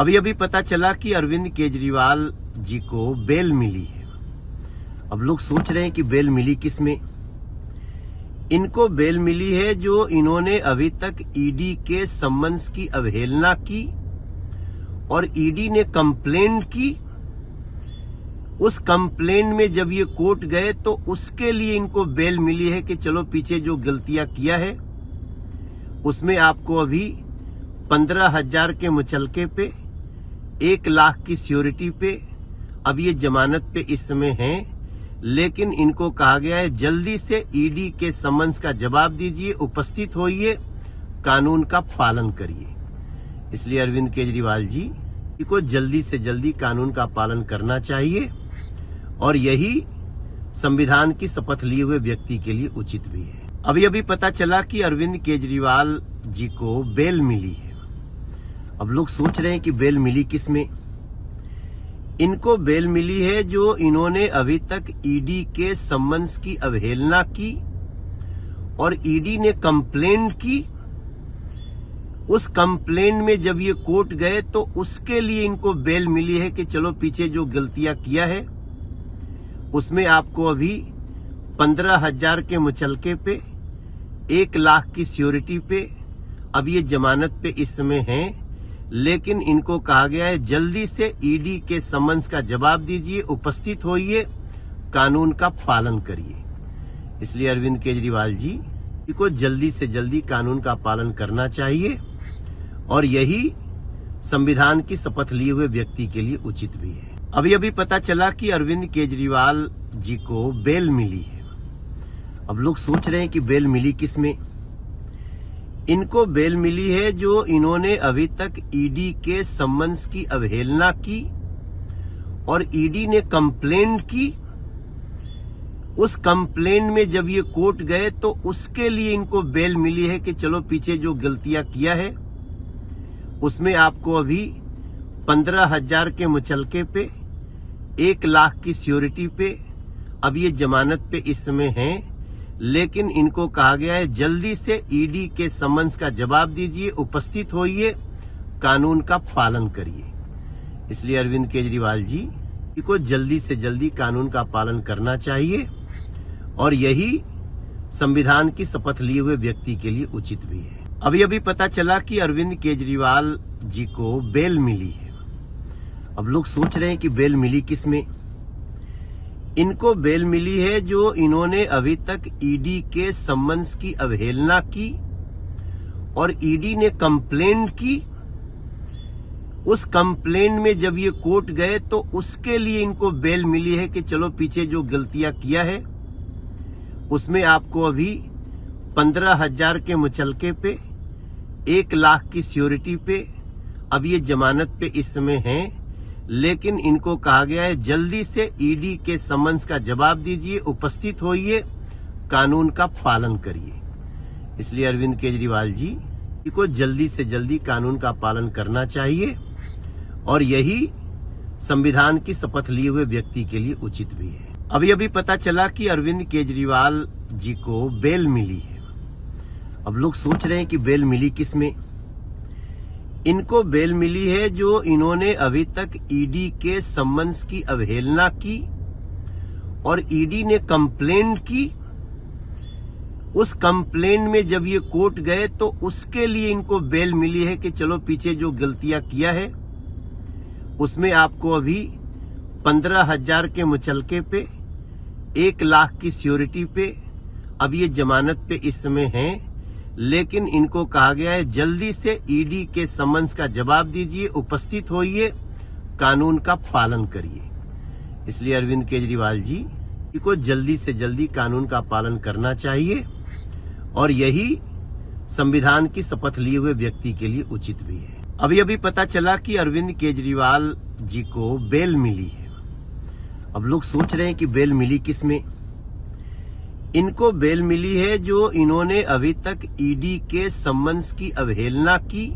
अभी अभी पता चला कि अरविंद केजरीवाल जी को बेल मिली है। अब लोग सोच रहे हैं कि बेल मिली किसमें। इनको बेल मिली है जो इन्होंने अभी तक ईडी के सम्मन्स की अवहेलना की और ईडी ने कंप्लेंट की। उस कंप्लेंट में जब ये कोर्ट गए तो उसके लिए इनको बेल मिली है कि चलो पीछे जो गलतियां किया है उसमें आपको अभी 15,000 के मुचलके पे 1 लाख की सिक्योरिटी पे अब ये जमानत पे इस समय हैं, लेकिन इनको कहा गया है जल्दी से ईडी के सम्मन्स का जवाब दीजिए, उपस्थित होइए, कानून का पालन करिए। इसलिए अरविंद केजरीवाल जी को जल्दी से जल्दी कानून का पालन करना चाहिए और यही संविधान की शपथ लिए हुए व्यक्ति के लिए उचित भी है। अभी अभी पता चला कि अरविंद केजरीवाल जी को बेल मिली है। अब लोग सोच रहे हैं कि बेल मिली किसमें। इनको बेल मिली है जो इन्होंने अभी तक ईडी के सम्मन्स की अवहेलना की और ईडी ने कंप्लेंट की। उस कंप्लेंट में जब ये कोर्ट गए तो उसके लिए इनको बेल मिली है कि चलो पीछे जो गलतियां किया है उसमें आपको अभी 15,000 के मुचलके पे 1 लाख की सिक्योरिटी पे अब ये जमानत पे इस समय हैं, लेकिन इनको कहा गया है जल्दी से ईडी के सम्मन्स का जवाब दीजिए, उपस्थित होइए, कानून का पालन करिए। इसलिए अरविंद केजरीवाल जी को जल्दी से जल्दी कानून का पालन करना चाहिए और यही संविधान की शपथ लिए हुए व्यक्ति के लिए उचित भी है। अभी अभी पता चला कि अरविंद केजरीवाल जी को बेल मिली है। अब लोग सोच रहे हैं कि बेल मिली किसमें। इनको बेल मिली है जो इन्होंने अभी तक ईडी के सम्मन्स की अवहेलना की और ईडी ने कंप्लेंट की। उस कंप्लेंट में जब ये कोर्ट गए तो उसके लिए इनको बेल मिली है कि चलो पीछे जो गलतियां किया है उसमें आपको अभी 15,000 के मुचलके पे 1 लाख की सिक्योरिटी पे अब ये जमानत पे इस समय हैं, लेकिन इनको कहा गया है जल्दी से ईडी के सम्मन्स का जवाब दीजिए, उपस्थित होइए, कानून का पालन करिए। इसलिए अरविंद केजरीवाल जी को जल्दी से जल्दी कानून का पालन करना चाहिए और यही संविधान की शपथ लिए हुए व्यक्ति के लिए उचित भी है। अभी अभी पता चला कि अरविंद केजरीवाल जी को बेल मिली है। अब लोग सोच रहे हैं कि बेल मिली किसमें। इनको बेल मिली है जो इन्होंने अभी तक ईडी के सम्मन्स की अवहेलना की और ईडी ने कंप्लेंट की। उस कंप्लेंट में जब ये कोर्ट गए तो उसके लिए इनको बेल मिली है कि चलो पीछे जो गलतियां किया है उसमें आपको अभी 15,000 के मुचलके पे 1 लाख की सिक्योरिटी पे अब ये जमानत पे इस समय हैं, लेकिन इनको कहा गया है जल्दी से ईडी के सम्मन्स का जवाब दीजिए, उपस्थित होइए, कानून का पालन करिए। इसलिए अरविंद केजरीवाल जी को जल्दी से जल्दी कानून का पालन करना चाहिए और यही संविधान की शपथ लिए हुए व्यक्ति के लिए उचित भी है। अभी अभी पता चला कि अरविंद केजरीवाल जी को बेल मिली है। अब लोग सोच रहे हैं कि बेल मिली किसमें। इनको बेल मिली है जो इन्होंने अभी तक ईडी के सम्मन्स की अवहेलना की और ईडी ने कंप्लेंट की। उस कंप्लेंट में जब ये कोर्ट गए तो उसके लिए इनको बेल मिली है कि चलो पीछे जो गलतियां किया है उसमें आपको अभी 15,000 के मुचलके पे 1 लाख की सिक्योरिटी पे अब ये जमानत पे इस समय हैं, लेकिन इनको कहा गया है जल्दी से ईडी के सम्मन्स का जवाब दीजिए, उपस्थित होइए, कानून का पालन करिए। इसलिए अरविंद केजरीवाल जी को जल्दी से जल्दी कानून का पालन करना चाहिए और यही संविधान की शपथ लिए हुए व्यक्ति के लिए उचित भी है। अभी अभी पता चला कि अरविंद केजरीवाल जी को बेल मिली है। अब लोग सोच रहे हैं कि बेल मिली किसमें। इनको बेल मिली है जो इन्होंने अभी तक ईडी के सम्मन्स की अवहेलना की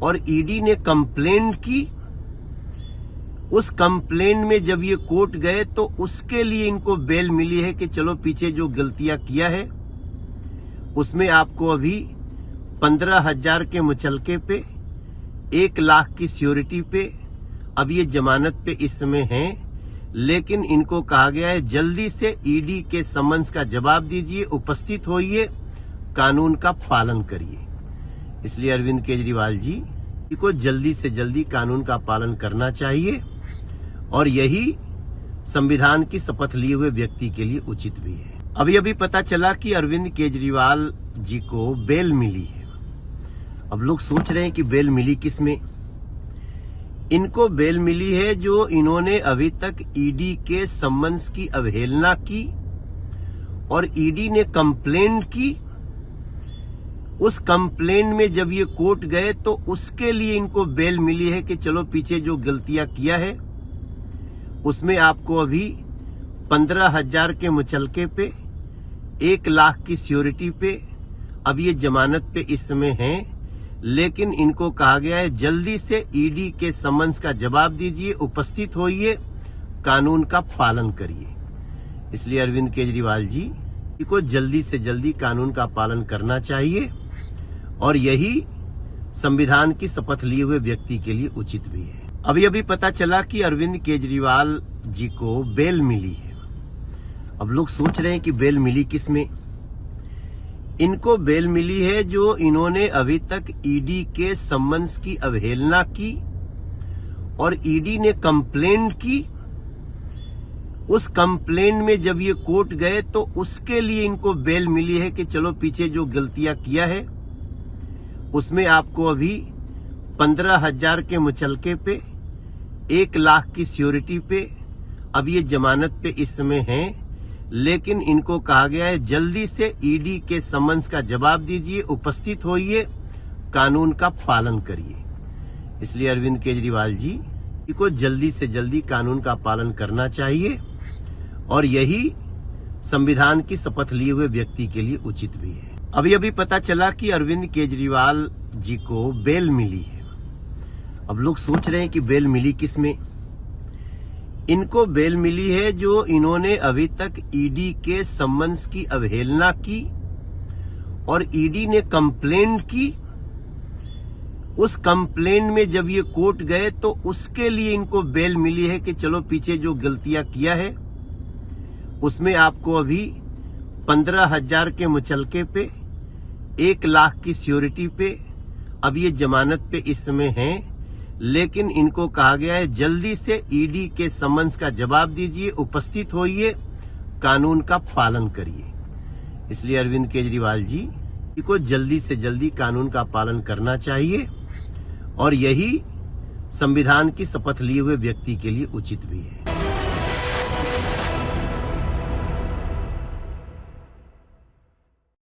और ईडी ने कंप्लेंट की। उस कंप्लेंट में जब ये कोर्ट गए तो उसके लिए इनको बेल मिली है कि चलो पीछे जो गलतियां किया है उसमें आपको अभी 15,000 के मुचलके पे 1 लाख की सिक्योरिटी पे अब ये जमानत पे इस समय हैं, लेकिन इनको कहा गया है जल्दी से ईडी के समन्स का जवाब दीजिए, उपस्थित होइए, कानून का पालन करिए। इसलिए अरविंद केजरीवाल जी को जल्दी से जल्दी कानून का पालन करना चाहिए और यही संविधान की शपथ लिए हुए व्यक्ति के लिए उचित भी है। अभी पता चला कि अरविंद केजरीवाल जी को बेल मिली है। अब लोग सोच रहे हैं कि बेल मिली किस में। इनको बेल मिली है जो इन्होंने अभी तक ईडी के समन्स की अवहेलना की और ईडी ने कंप्लेंट की। उस कंप्लेंट में जब ये कोर्ट गए तो उसके लिए इनको बेल मिली है कि चलो पीछे जो गलतियां किया है उसमें आपको अभी 15,000 के मुचलके पे 1 लाख की सिक्योरिटी पे अब ये जमानत पे इस समय हैं, लेकिन इनको कहा गया है जल्दी से ईडी के समन्स का जवाब दीजिए, उपस्थित होइए, कानून का पालन करिए। इसलिए अरविंद केजरीवाल जी को जल्दी से जल्दी कानून का पालन करना चाहिए और यही संविधान की शपथ लिए हुए व्यक्ति के लिए उचित भी है। अभी पता चला कि अरविंद केजरीवाल जी को बेल मिली है। अब लोग सोच रहे हैं कि बेल मिली किस में। इनको बेल मिली है जो इन्होंने अभी तक ईडी के समन्स की अवहेलना की और ईडी ने कंप्लेंट की। उस कंप्लेंट में जब ये कोर्ट गए तो उसके लिए इनको बेल मिली है कि चलो पीछे जो गलतियां किया है उसमें आपको अभी 15,000 के मुचलके पे 1 लाख की सिक्योरिटी पे अब ये जमानत पे इस समय हैं, लेकिन इनको कहा गया है जल्दी से ईडी के समन्स का जवाब दीजिए, उपस्थित होइए, कानून का पालन करिए। इसलिए अरविंद केजरीवाल जी को जल्दी से जल्दी कानून का पालन करना चाहिए और यही संविधान की शपथ लिए हुए व्यक्ति के लिए उचित भी है। अभी पता चला कि अरविंद केजरीवाल जी को बेल मिली है। अब लोग सोच रहे हैं कि बेल मिली किस में। इनको बेल मिली है जो इन्होंने अभी तक ईडी के समन्स की अवहेलना की और ईडी ने कंप्लेंट की। उस कंप्लेंट में जब ये कोर्ट गए तो उसके लिए इनको बेल मिली है कि चलो पीछे जो गलतियां किया है उसमें आपको अभी 15,000 के मुचलके पे 1 लाख की सिक्योरिटी पे अब ये जमानत पे इस समय हैं, लेकिन इनको कहा गया है जल्दी से ईडी के समन्स का जवाब दीजिए, उपस्थित होइए, कानून का पालन करिए। इसलिए अरविंद केजरीवाल जी को जल्दी से जल्दी कानून का पालन करना चाहिए और यही संविधान की शपथ लिए हुए व्यक्ति के लिए उचित भी है।